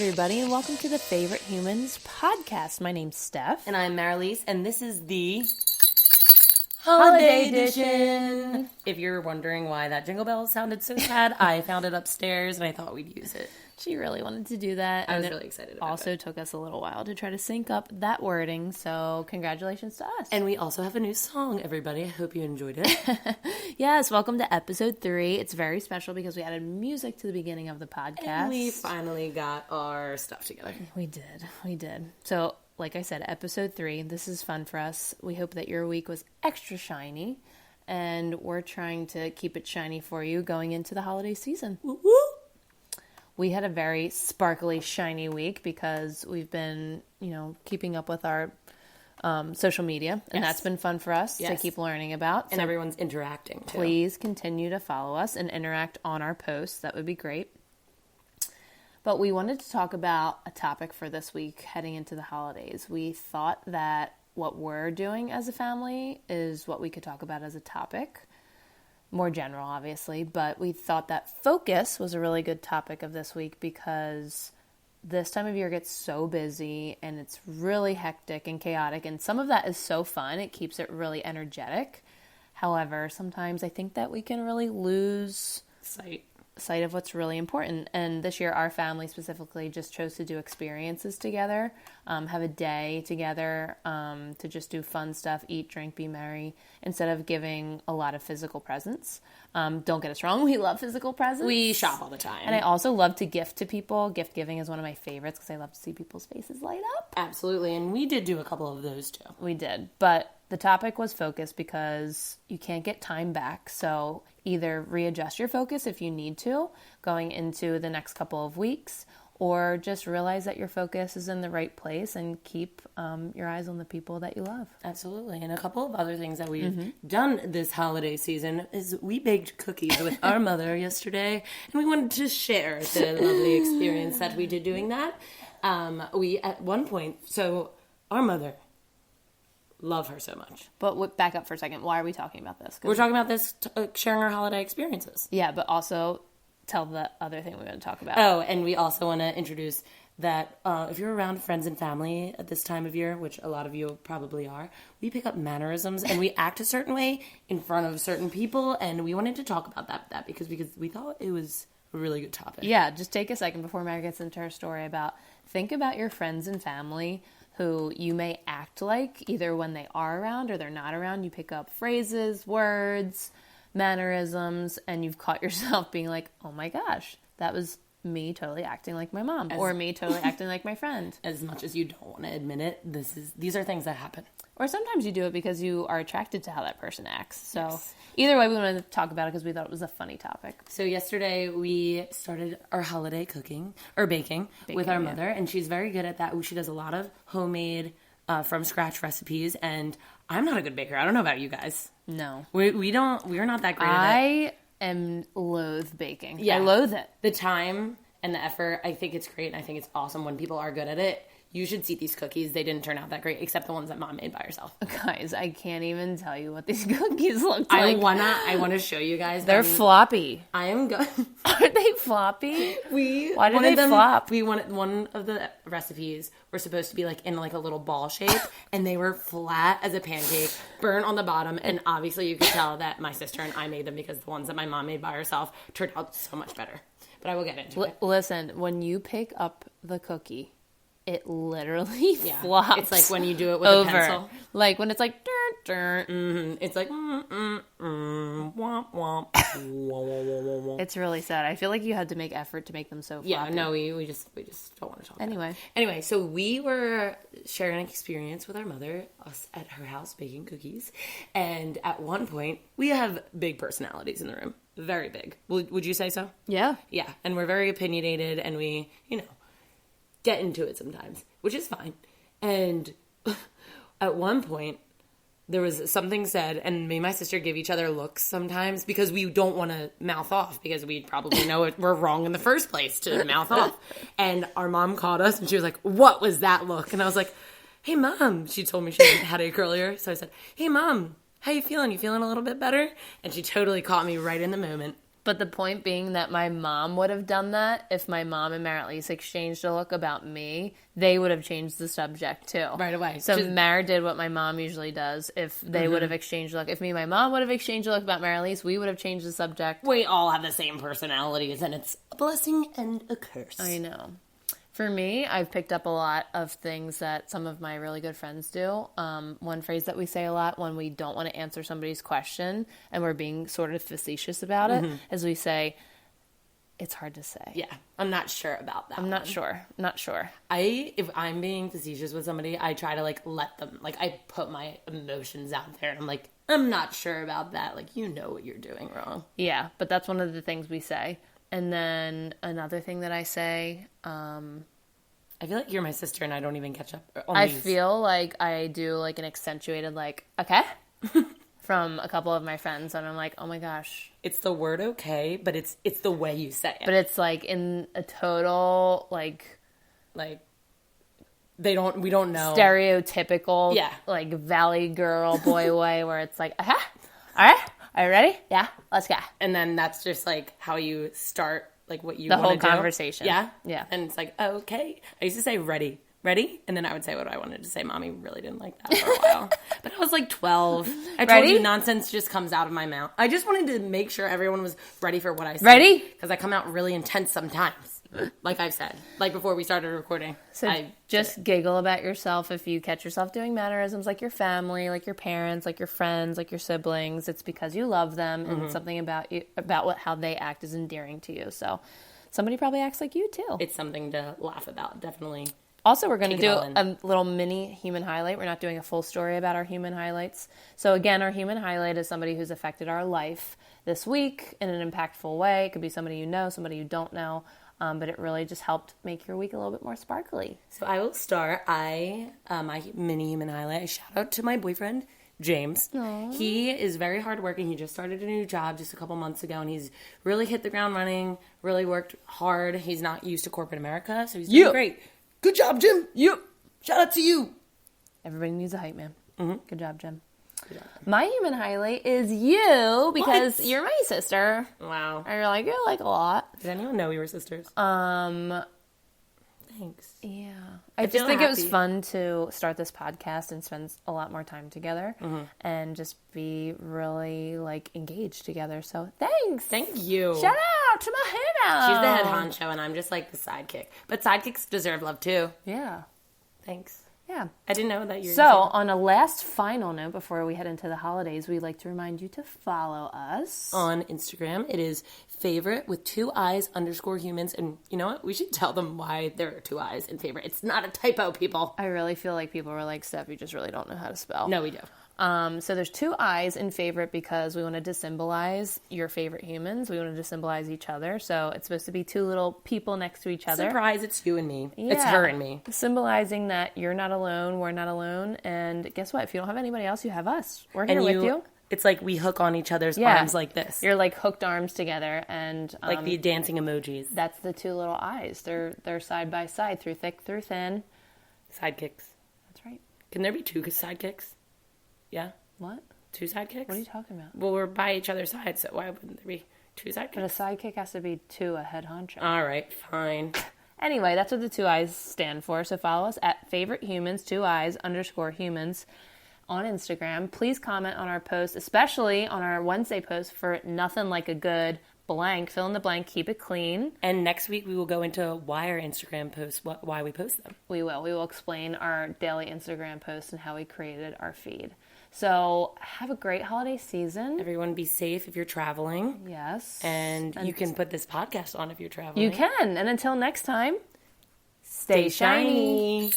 everybody, and welcome to the Favorite Humans podcast. My name's Steph. And I'm Marilise, and this is the Holiday Edition. If you're wondering why that jingle bell sounded so sad, I found it upstairs, and I thought we'd use it. She really wanted to do that. I was really excited about it. Also took us a little while to try to sync up that wording, so congratulations to us. And we also have a new song, everybody. I hope you enjoyed it. Yes, welcome to episode 3. It's very special because we added music to the beginning of the podcast. And we finally got our stuff together. We did. So, like I said, episode 3, this is fun for us. We hope that your week was extra shiny, and we're trying to keep it shiny for you going into the holiday season. Woo-woo! We had a very sparkly, shiny week because we've been, keeping up with our social media, and that's been fun for us to keep learning about. And everyone's interacting, too. Please continue to follow us and interact on our posts. That would be great. But we wanted to talk about a topic for this week heading into the holidays. We thought that what we're doing as a family is what we could talk about as a topic. More general, obviously, but we thought that focus was a really good topic of this week because this time of year gets so busy and it's really hectic and chaotic, and some of that is so fun. It keeps it really energetic. However, sometimes I think that we can really lose sight of what's really important. And this year, our family specifically just chose to do experiences together, have a day together to just do fun stuff, eat, drink, be merry, instead of giving a lot of physical presents. Don't get us wrong, we love physical presents. We shop all the time. And I also love to gift to people. Gift giving is one of my favorites because I love to see people's faces light up. Absolutely, and we did do a couple of those too. We did, but the topic was focus because you can't get time back, so either readjust your focus if you need to going into the next couple of weeks, or just realize that your focus is in the right place and keep your eyes on the people that you love. Absolutely. And a couple of other things that we've done this holiday season is we baked cookies with our mother yesterday, and we wanted to share the lovely experience that we did doing that. We, at one point, so our mother, love her so much. But back up for a second. Why are we talking about this? We're talking about this, sharing our holiday experiences. Yeah, but also tell the other thing we're going to talk about. Oh, and we also want to introduce that if you're around friends and family at this time of year, which a lot of you probably are, we pick up mannerisms and we act a certain way in front of certain people, and we wanted to talk about that because we thought it was a really good topic. Yeah, just take a second before Mary gets into her story think about your friends and family who you may act like either when they are around or they're not around. You pick up phrases, words, mannerisms, and you've caught yourself being like, oh my gosh, that was me totally acting like my mom, or me totally acting like my friend. As much as you don't want to admit it, these are things that happen. Or sometimes you do it because you are attracted to how that person acts. So either way, we wanted to talk about it because we thought it was a funny topic. So yesterday we started our holiday baking with our mother, and she's very good at that. She does a lot of homemade, from scratch recipes, and I'm not a good baker. I don't know about you guys. No. We're not that great at it. I am loathe baking. Yeah. I loathe it. The time and the effort, I think it's great, and I think it's awesome when people are good at it. You should see these cookies. They didn't turn out that great, except the ones that Mom made by herself. Guys, I can't even tell you what these cookies look like. I wanna show you guys. They're floppy. I am good. Are they floppy? Why did they flop? We wanted one of the recipes were supposed to be like in like a little ball shape, and they were flat as a pancake, burnt on the bottom, and obviously you could tell that my sister and I made them because the ones that my mom made by herself turned out so much better. But I will get into it. Listen, when you pick up the cookie, it literally flops. It's like when you do it with a pencil. Like when it's like, It's like, womp, womp. It's really sad. I feel like you had to make effort to make them so floppy. Yeah, no, we just don't want to talk about it. Anyway, so we were sharing an experience with our mother, us at her house baking cookies. And at one point, we have big personalities in the room. Very big. Would you say so? Yeah. Yeah, and we're very opinionated, and we, get into it sometimes, which is fine. And at one point, there was something said, and me and my sister give each other looks sometimes because we don't want to mouth off because we probably know we're wrong in the first place to mouth off. And our mom caught us, and she was like, what was that look? And I was like, hey, Mom. She told me she had a headache earlier. So I said, hey, Mom, how you feeling? You feeling a little bit better? And she totally caught me right in the moment. But the point being that my mom would have done that. If my mom and Marilyse exchanged a look about me, they would have changed the subject too. Right away. So Mara did what my mom usually does. If they would have exchanged a look, if me and my mom would have exchanged a look about Marilyse, we would have changed the subject. We all have the same personalities, and it's a blessing and a curse. I know. For me, I've picked up a lot of things that some of my really good friends do. One phrase that we say a lot when we don't want to answer somebody's question and we're being sort of facetious about it is we say, it's hard to say. Yeah, I'm not sure about that. I'm not sure. Not sure. If I'm being facetious with somebody, I try to, like, let them, like, I put my emotions out there, and I'm like, I'm not sure about that. Like, you know what you're doing wrong. Yeah, but that's one of the things we say. And then another thing that I say, I feel like you're my sister and I don't even catch up on I these. feel like I do like an accentuated like, okay, from a couple of my friends. And I'm like, oh my gosh. It's the word okay, but it's the way you say it. But it's like in a total like we don't know. Stereotypical, Yeah. like valley girl boy way where it's like, all right, are you ready? Yeah, let's go. And then that's just like how you start, like what you The wanna whole do. conversation. Yeah. Yeah. And it's like, oh, okay. I used to say ready. And then I would say what I wanted to say. Mommy really didn't like that for a while. But I was like 12. I told Ready? you nonsense just comes out of my mouth. I just wanted to make sure everyone was ready for what I said. Ready? Because I come out really intense sometimes. Like I've said. Like before we started recording. So just giggle about yourself if you catch yourself doing mannerisms like your family, like your parents, like your friends, like your siblings. It's because you love them and something about you, about how they act is endearing to you. So somebody probably acts like you too. It's something to laugh about, definitely. Also, we're going to Take it do all in. a little mini human highlight. We're not doing a full story about our human highlights. So again, our human highlight is somebody who's affected our life this week in an impactful way. It could be somebody you know, somebody you don't know. But it really just helped make your week a little bit more sparkly. So I will start. My mini human highlight. I shout out to my boyfriend, James. Aww. He is very hardworking. He just started a new job just a couple months ago, and he's really hit the ground running, really worked hard. He's not used to corporate America, so he's doing great. Good job, Jim. Yep. Shout out to you. Everybody needs a hype man. Mm-hmm. Good job, Jim. My human highlight is you because you're my sister. Wow. I like you like a lot. Did anyone know we were sisters? Thanks. Yeah. I just feel think it was happy. fun to start this podcast and spend a lot more time together and just be really like engaged together. So thanks. Thank you. Shout out to my hero. She's the head honcho, and I'm just like the sidekick. But sidekicks deserve love too. Yeah. Thanks. Yeah. I didn't know that you were. So, on a last final note before we head into the holidays, we'd like to remind you to follow us on Instagram. It is favorite with 2 eyes _ humans. And you know what? We should tell them why there are 2 eyes in favorite. It's not a typo, people. I really feel like people were like, Steph, you just really don't know how to spell. No, we do. So there's 2 eyes in favorite because we wanted to symbolize your favorite humans. We wanted to symbolize each other. So it's supposed to be 2 little people next to each other. Surprise, it's you and me. Yeah. It's her and me. Symbolizing that you're not alone, we're not alone. And guess what? If you don't have anybody else, you have us. We're here with you. It's like we hook on each other's arms like this. You're like hooked arms together. And Like the dancing emojis. that's the 2 little eyes. They're side by side, through thick, through thin. Sidekicks. That's right. Can there be 2 sidekicks? Yeah? What? 2 sidekicks? What are you talking about? Well, we're by each other's sides, so why wouldn't there be 2 sidekicks? But a sidekick has to be 2 a head honcho. All right, fine. Anyway, that's what the 2 eyes stand for. So follow us at favorite humans, 2 eyes _ humans on Instagram. Please comment on our post, especially on our Wednesday post for nothing like a good blank. Fill in the blank, keep it clean. And next week we will go into why our Instagram posts, why we post them. We will explain our daily Instagram posts and how we created our feed. So have a great holiday season. Everyone be safe if you're traveling. Yes. And you can put this podcast on if you're traveling. You can. And until next time, stay shiny.